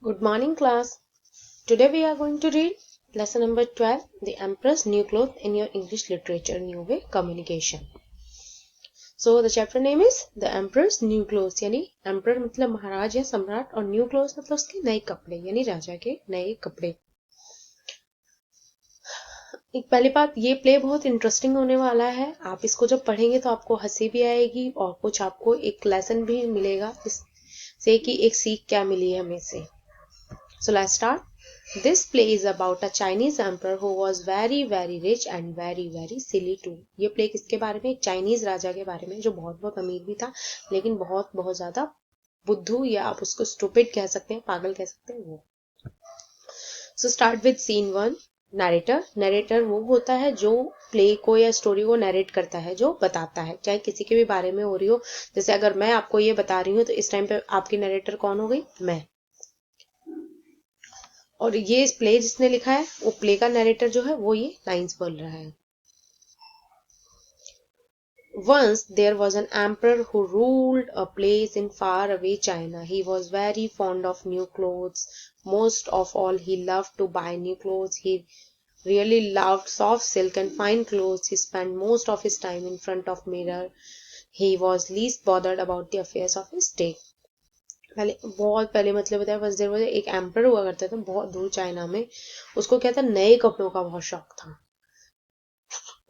Good morning, class. Today we are going to read lesson number 12, The Emperor's New Clothes in Your English Literature New Way Communication. So the chapter name is The Emperor's New Clothes, यानी Emperor मतलब महाराज या सम्राट और New Clothes मतलब उसके नए कपड़े यानी राजा के नए कपड़े. एक पहली बात, ये प्ले बहुत इंटरेस्टिंग होने वाला है. आप इसको जब पढ़ेंगे तो आपको हंसी भी आएगी और कुछ आपको एक लेसन भी मिलेगा इससे कि एक सीख क्या मिली है हमें से. So let's start. This play is about a Chinese emperor who was very very rich and very very silly too. ये प्ले किसके बारे में? एक चाइनीज राजा के बारे में जो बहुत बहुत अमीर भी था लेकिन बहुत बहुत ज्यादा बुद्धू या आप उसको स्टूपिड कह सकते हैं, पागल कह सकते हैं वो. So start with scene 1. Narrator. Narrator वो होता है जो प्ले को या स्टोरी को नरेट करता है, जो बताता है, चाहे किसी के भी बारे में हो रही हो. जैसे अगर मैं आपको ये बता रही हूँ तो इस टाइम पे आपकी नरेटर कौन हो गई? मैं. और ये प्ले जिसने लिखा है वो प्ले का नरेटर जो है वो ये लाइंस बोल रहा है. Once there was an emperor who ruled a place in faraway China. He was very fond of new clothes. Most of all, he loved to buy new clothes. He really loved soft silk and fine clothes. He spent most of his time in front of mirror. He was least bothered about the affairs of his state. बहुत पहले मतलब बताया, बस देर वजह एक emperor हुआ करता था बहुत दूर चाइना में. उसको क्या था? नए कपड़ों का बहुत शौक था.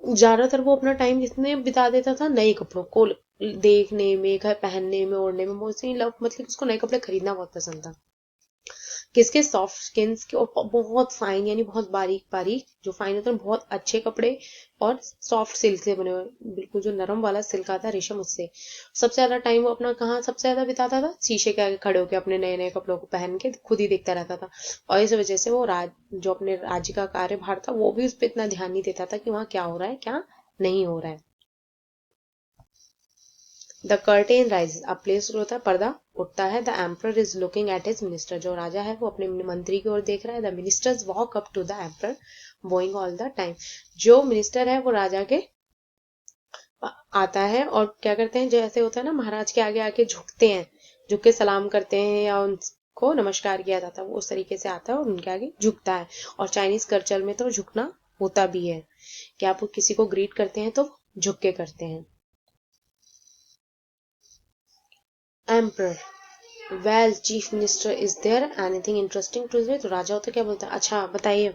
ज्यादातर वो अपना टाइम जितने बिता देता था नए कपड़ों को देखने में, घर पहनने में, ओढ़ने में. मोस्टली लव मतलब उसको नए कपड़े खरीदना बहुत पसंद था. किसके? सॉफ्ट स्किन्स के और बहुत फाइन यानी बहुत बारीक बारीक जो फाइन होते हैं, बहुत अच्छे कपड़े और सॉफ्ट सिल्क से बने हुए, बिल्कुल जो नरम वाला सिल्क आता है रेशम, उससे. सबसे ज्यादा टाइम वो अपना कहाँ सबसे ज्यादा बिताता था? शीशे के आगे खड़े होकर अपने नए नए कपड़ों को पहन के खुद ही देखता रहता था. और इस वजह से वो जो अपने राज्य का कार्यभार था वो भी उस पर इतना ध्यान नहीं देता था कि वहां क्या हो रहा है क्या नहीं हो रहा है. The curtain rises. अब प्ले शुरू होता है, पर्दा उठता है. The emperor is looking at his minister. जो राजा है वो अपने मंत्री की ओर देख रहा है. The ministers walk up to the emperor bowing all the time. जो मिनिस्टर है वो राजा के आता है और क्या करते हैं, जैसे होता है ना महाराज के आगे आके झुकते हैं, झुक के सलाम करते हैं या उनको नमस्कार किया जाता है, वो उस तरीके से आता है और उनके आगे झुकता है. और चाइनीज कल्चर में तो झुकना होता भी है कि आप किसी को ग्रीट करते हैं तो झुक के करते हैं. Emperor. Well chief minister, is there anything interesting today. तो राजा होता क्या बोलता है? अच्छा बताइए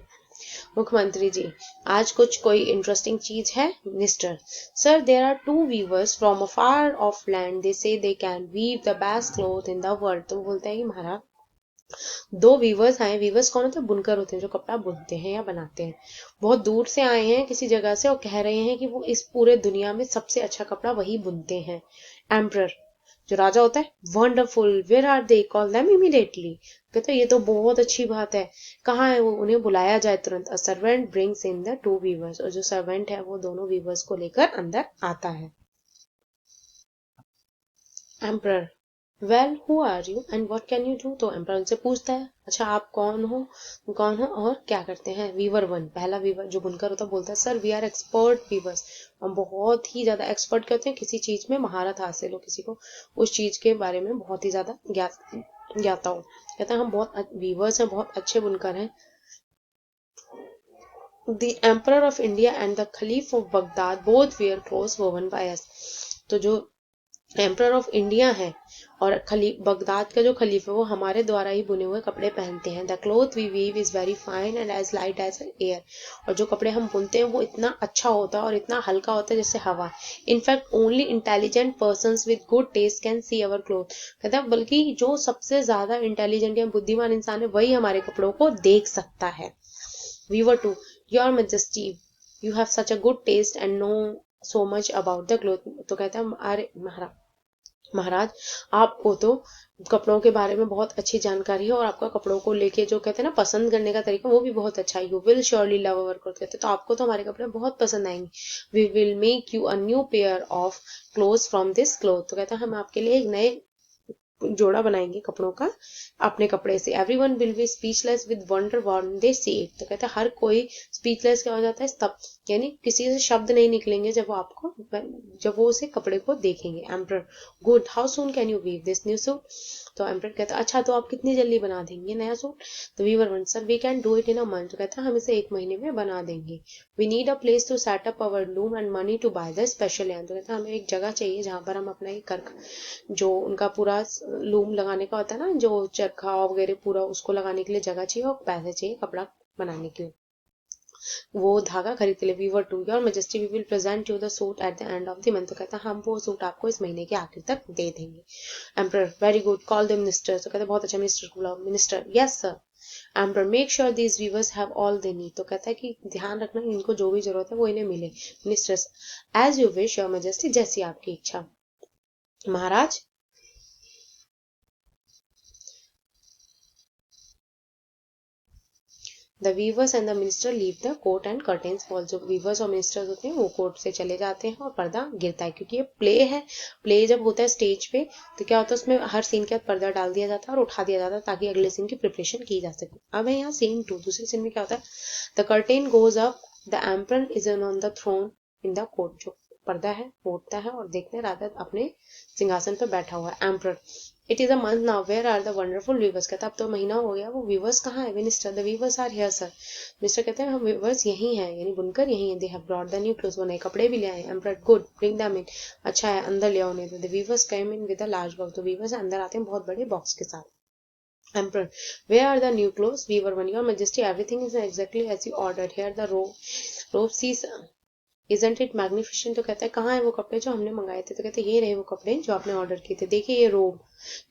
मुख्यमंत्री जी, आज कोई इंटरेस्टिंग चीज है? Minister. Sir there are two weavers from a far off land. They say they can weave the best cloth in the world. तो बोलता है कि महाराज दो वीवर्स आए. वीवर्स कौन होते हैं? बुनकर होते हैं जो कपड़ा बुनते हैं या बनाते हैं. बहुत दूर से आए हैं किसी जगह से और कह रहे हैं कि वो इस पूरे दुनिया में सबसे अच्छा कपड़ा वही बुनते हैं. एम्पर जो राजा होता है, wonderful, where are they, call them immediately. कहते ये तो बहुत अच्छी बात है, कहाँ है वो, उन्हें बुलाया जाए तुरंत. A servant brings in the two weavers. और जो सर्वेंट है वो दोनों वीवर्स को लेकर अंदर आता है. Emperor. Well who are you and what can you do. तो एम्पर उनसे पूछता है, अच्छा आप कौन हो और क्या करते हैं. वीवर वन, पहला वीवर जो बुनकर होता है, बोलता है sir we are expert weavers. हम बहुत ही ज्यादा एक्सपर्ट कहते हैं किसी चीज में महारत हासिल हो, किसी को उस चीज के बारे में बहुत ही ज्यादा ज्ञाता हो. कहता है हम बहुत वीवर्स हैं, बहुत अच्छे बुनकर हैं. The Emperor of India and the Caliph of Baghdad both wear clothes woven by us. तो जो एम्पर ऑफ इंडिया है और बगदाद का जो खलीफा वो हमारे द्वारा ही बुने हुए कपड़े पहनते हैं. The cloth we weave is very fine and as light as air. और जो कपड़े हम बुनते हैं वो इतना अच्छा होता है और इतना हल्का होता है जैसे हवा. In fact only intelligent person with good taste can see our cloth. कहता है बल्कि जो सबसे ज्यादा इंटेलिजेंट या बुद्धिमान इंसान है वही हमारे कपड़ों को देख सकता है. Weaver two. Your majesty, you have such a good taste and know so much about the cloth. तो कहता है अरे महाराज आपको तो कपड़ों के बारे में बहुत अच्छी जानकारी है और आपका कपड़ों को लेके जो कहते हैं ना पसंद करने का तरीका वो भी बहुत अच्छा है. You will surely love our cloth. कहते तो आपको तो हमारे कपड़े बहुत पसंद आएंगे. We will make you a new pair of clothes from this cloth. तो कहता है हम आपके लिए एक नए जोड़ा बनाएंगे कपड़ों का अपने कपड़े से. Everyone will be speechless with wonder when they see it. तो कहते हैं हर कोई स्पीचलेस क्या हो जाता है तब, यानी किसी से शब्द नहीं निकलेंगे जब वो उसे कपड़े को देखेंगे. Emperor. Good, how soon can you weave this new suit. तो एम्पर कहता है अच्छा तो आप कितनी जल्दी बना देंगे नया सूट? तो weaver one sir we can do it in a month. तो कहता है हम इसे 1 महीने में बना देंगे। We need a place to set up our loom and money to buy the special yarn. तो कहता है हमें एक जगह चाहिए जहां पर हम अपना एक कर्क जो उनका पूरा लूम लगाने का होता है ना, जो चरखा वगैरह पूरा उसको लगाने के लिए जगह चाहिए और पैसे चाहिए कपड़ा बनाने के लिए, वो धागा खरीद के लिए। Weaver two your majesty we will present you the suit at the end of the month. तो कहता है हम वो सूट आपको इस महीने के आखिर तक दे देंगे। Emperor very good call the minister. तो कहते हैं बहुत अच्छा, मिनिस्टर को बुलाओ। Minister yes sir. Emperor make sure these weavers have all they need. तो कहता है कि ध्यान रखना इनको जो भी जरूरत है वो इन्हें मिले। Ministers as you wish your majesty, जैसी आपकी इच्छा। महाराज the weavers and the minister leave the court and curtains fall. जो वीवर्स और मिनिस्टर्स होते हैं वो कोर्ट से चले जाते हैं और पर्दा गिरता है, क्योंकि ये प्ले है। प्ले जब होता है स्टेज पे तो क्या होता है उसमें हर सीन के बाद पर्दा डाल दिया जाता है और उठा दिया जाता है ताकि अगले सीन की प्रिपरेशन की जा सके। अब है यहाँ सीन 2। दूसरे सीन में क्या होता है, the curtain goes up, the emperor is on the throne in the court. जो पर्दा है वो उठता है और देखते हैं राजा अपने सिंहासन पर बैठा हुआ है। Emperor it is a month now where are the wonderful weavers. कहता है अब तो महीना हो गया, वो वीवर्स कहाँ है? Minister the weavers are here sir. Minister कहते हैं हम वीवर्स यही हैं, यानी बुनकर यही हैं। They have brought the new clothes, वो नए कपड़े भी ले आए। Emperor good bring them in. अच्छा है अंदर ले आओ उन्हें। The weavers come in with a large box. तो वीवर्स अंदर आते हैं बहुत बड़े बॉक्स के साथ। Emperor, where are the new clothes? Weaver one, your majesty, everything is exactly as you ordered. Here the robe sees, isn't it magnificent? तो कहता है कहाँ है वो कपड़े जो हमने मंगाए थे? तो कहते हैं ये रहे वो कपड़े जो आपने ऑर्डर किए थे। देखिए ये रोब,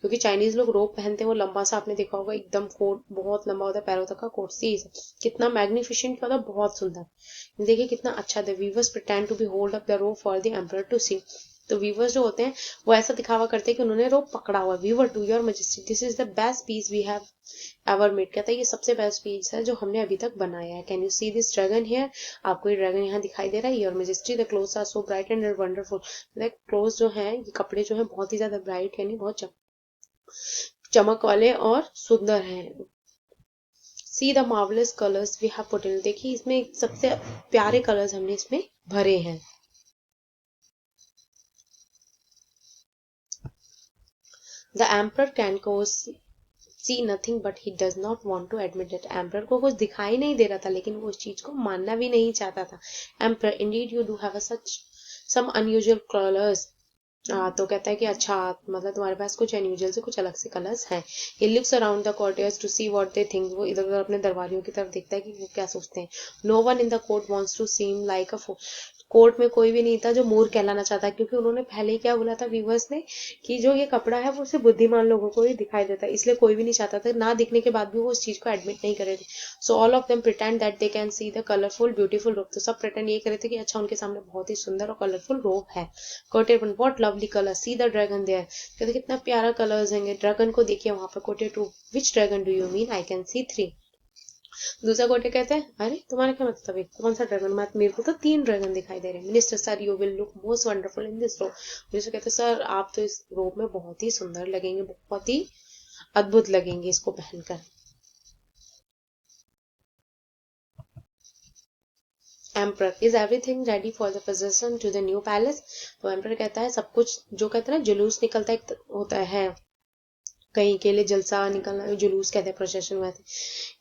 क्योंकि चाइनीज लोग रोब पहनते हैं, वो लंबा सा आपने देखा होगा, एकदम कोट बहुत लंबा होता है, पैरों तक का कोट। सी कितना मैग्निफिसेंट होता है, बहुत सुंदर। देखिए कितना अच्छा। The weavers pretend to be hold up the robe for the emperor to see. तो वीवर्स जो होते हैं वो ऐसा दिखावा करते हैं कि उन्होंने रोब पकड़ा हुआ है। Weaver two your majesty this is the best piece we have ever made. कहता है ये सबसे बेस्ट पीस है जो हमने अभी तक बनाया है। Can you see this dragon here? आपको ये ड्रैगन यहाँ दिखाई दे रहा है? Your majesty the clothes are so bright and wonderful. Clothes जो है ये कपड़े जो है बहुत ही ज्यादा ब्राइट यानी बहुत चमक वाले और सुंदर हैं। See the marvellous colours we have put in. देखिए इसमें सबसे प्यारे कलर्स हमने इसमें भरे हैं। The emperor can see nothing but he does not want to admit it. Emperor को कुछ दिखाई नहीं दे रहा था लेकिन वो उस चीज को मानना भी नहीं चाहता था। Emperor indeed you do have a such some unusual colors. तो कहता है कि अच्छा मतलब तुम्हारे पास कुछ अनयूजुअल से कुछ अलग से कलर्स हैं। He looks around the courtiers to see what they think. वो इधर उधर अपने दरबारियों की तरफ देखता है कि वो क्या सोचते हैं। No one in the court wants to seem like a fool. Court में कोई भी नहीं था जो मूर्ख कहलाना चाहता, क्योंकि उन्होंने पहले ही क्या बोला था वीवर्स ने कि जो ये कपड़ा है वो सिर्फ बुद्धिमान लोगों को ही दिखाई देता है, इसलिए कोई भी नहीं चाहता था। ना दिखने के बाद भी वो उस चीज को एडमिट नहीं कर रहे थे। So all of them pretend that they can see the colourful beautiful रोब। तो सब प्रिटेंड ये कर रहे थे कि अच्छा उनके सामने बहुत ही सुंदर और कलरफुल रोब है। Courtier one what lovely colour, see the dragon there. कहते कितना प्यारा कलर्स हैं, ड्रैगन को देखिए वहां पर। Courtier two which dragon do you mean? I can see 3। दूसरा कोटे कहते हैं अरे तुम्हारा क्या मतलब है, कौन सा ड्रैगन? मेरे को तो 3 ड्रैगन दिखाई दे रहे हैं। Minister sir you will look most wonderful in this रोब। मिनिस्टर कहते हैं सर आप तो इस रोब में बहुत ही सुंदर लगेंगे, बहुत ही अद्भुत लगेंगे इसको पहनकर। Emperor is everything ready for the procession to the new palace. तो एम्पर कहता है सब कुछ, जो कहते हैं ना जुलूस निकलता है होता है कहीं के लिए, जलसा निकलना जुलूस कहते हैं प्रोसेशन में,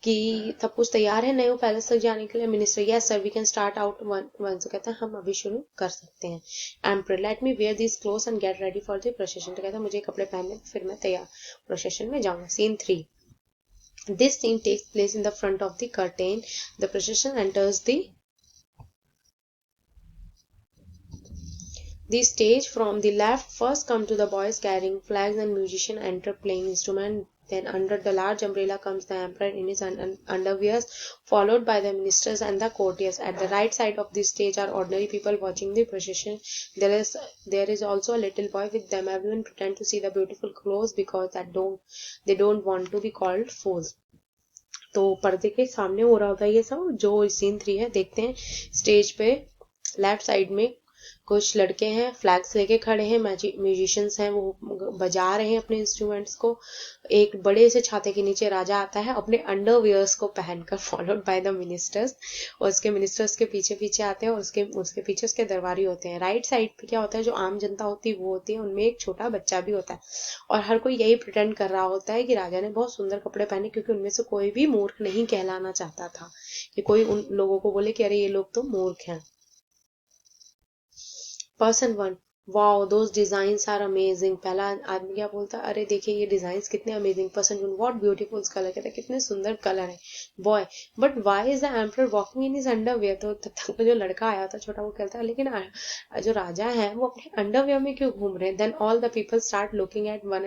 कि सब कुछ तैयार है नए पैलेस तक जाने के लिए। Minister yes sir we can start out one. से कहता है हम अभी शुरू कर सकते हैं। Emperor let me wear this clothes and get ready for the procession. तो कहता है मुझे कपड़े पहनने फिर मैं तैयार प्रोसेशन में जाऊंगा। Scene 3। This scene takes place in the front of the curtain. The procession enters the stage. From the left, first come to the boys carrying flags and musicians enter playing instruments. Then under the large umbrella comes the emperor in his underwears, followed by the ministers and the courtiers. At the right side of the stage are ordinary people watching the procession. There is also a little boy with them. Everyone pretend to see the beautiful clothes because they don't want to be called fools. तो पर्दे के सामने हो रहा होता है ये सब, जो सीन 3 है। देखते हैं स्टेज पे लेफ्ट साइड में कुछ लड़के हैं फ्लैग्स लेके खड़े हैं, म्यूजिशियंस हैं, वो बजा रहे हैं अपने इंस्ट्रूमेंट्स को। एक बड़े से छाते के नीचे राजा आता है अपने अंडरवियर्स को पहनकर, फॉलोड बाय द मिनिस्टर्स, और उसके मिनिस्टर्स के पीछे पीछे आते हैं, और उसके उसके पीछे उसके दरबारी होते हैं। राइट साइड पे क्या होता है, जो आम जनता होती है वो होती है, उनमें एक छोटा बच्चा भी होता है, और हर कोई यही प्रिटेंड कर रहा होता है कि राजा ने बहुत सुंदर कपड़े पहने, क्योंकि उनमें से कोई भी मूर्ख नहीं कहलाना चाहता था कि कोई उन लोगों को बोले कि अरे ये लोग तो मूर्ख हैं। Person one, wow those designs are amazing. पहला आदमी क्या बोलता है, अरे देखिए ये डिजाइन्स कितने amazing. Person one, what beautiful colour, कहता है कितने सुंदर कलर है। Boy, but why is the emperor walking in his underwear. तो तब तक जो लड़का आया था छोटा, वो कहता है लेकिन जो राजा है वो अपने अंडरवियर में क्यों घूम रहे हैं। Then all the people start looking at one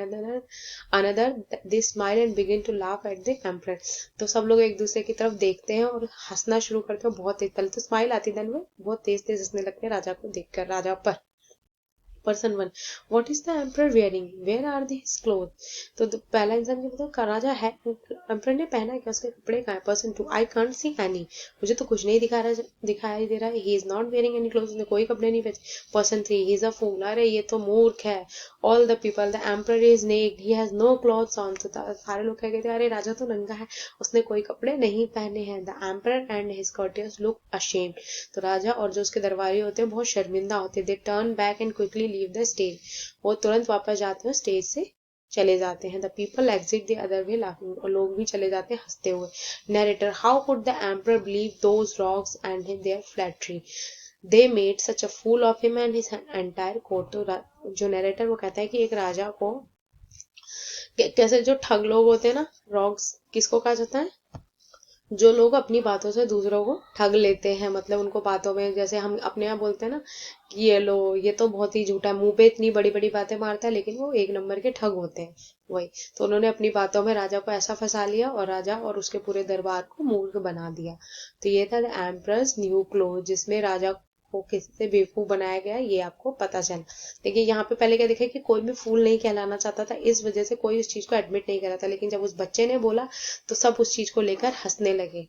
another, they smile and begin to laugh at the emperor. तो सब लोग एक दूसरे की तरफ देखते हैं और हंसना शुरू करते हैं, बहुत तेज, पहले तो स्माइल आती, देन वो बहुत तेज तेज हंसने लगते हैं राजा को देखकर, राजा पर। Person one, what is the emperor wearing, where are his cloth. तो पहला इंसान क्या बताओ, राजा है, एम्परर ने पहना है क्या, उसके कपड़े कहाँ है। Person two, I can't see any, मुझे तो कुछ नहीं दिखाई दे रहा है। He is not wearing any cloth, उसने कोई कपड़े नहीं पहने। Person three, he is a fool, अरे ये तो मूर्ख है। All the people, the emperor is naked, he has no clothes on. तो सारे लोग क्या कहते हैं, अरे राजा तो नंगा है, उसने कोई कपड़े नहीं पहने हैं। The emperor and his courtiers look ashamed, तो राजा और जो उसके दरबारी होते हैं बहुत शर्मिंदा होते हैं। They turn back and quickly leave the stage, वो तुरंत वापस जाते हैं, स्टेज से चले जाते हैं। The people exit the other way laughing, और लोग भी चले जाते हैं हंसते हुए। Narrator, how could the emperor believe those rocks and their flattery, they made such a fool of him and his entire court. तो जो नरेटर वो कहता है कि एक राजा को कैसे, जो ठग लोग होते हैं ना, रॉक्स किसको कहा जाता है, जो लोग अपनी बातों से दूसरों को ठग लेते हैं, मतलब उनको बातों में, जैसे हम अपने यहाँ बोलते हैं ना कि ये लो ये तो बहुत ही झूठा है, मुंह पे इतनी बड़ी बड़ी बातें मारता है लेकिन वो एक नंबर के ठग होते हैं, वही। तो उन्होंने अपनी बातों में राजा को ऐसा फंसा लिया और राजा और उसके पूरे दरबार को मूर्ख बना दिया। तो ये था द एम्परर्स न्यू क्लोथ, जिसमें राजा को किससे बेवकूफ बनाया गया ये आपको पता चला। देखिए यहाँ पे पहले क्या देखा कि कोई भी फूल नहीं कहलाना चाहता था, इस वजह से कोई उस चीज को एडमिट नहीं कर रहा था, लेकिन जब उस बच्चे ने बोला तो सब उस चीज को लेकर हंसने लगे।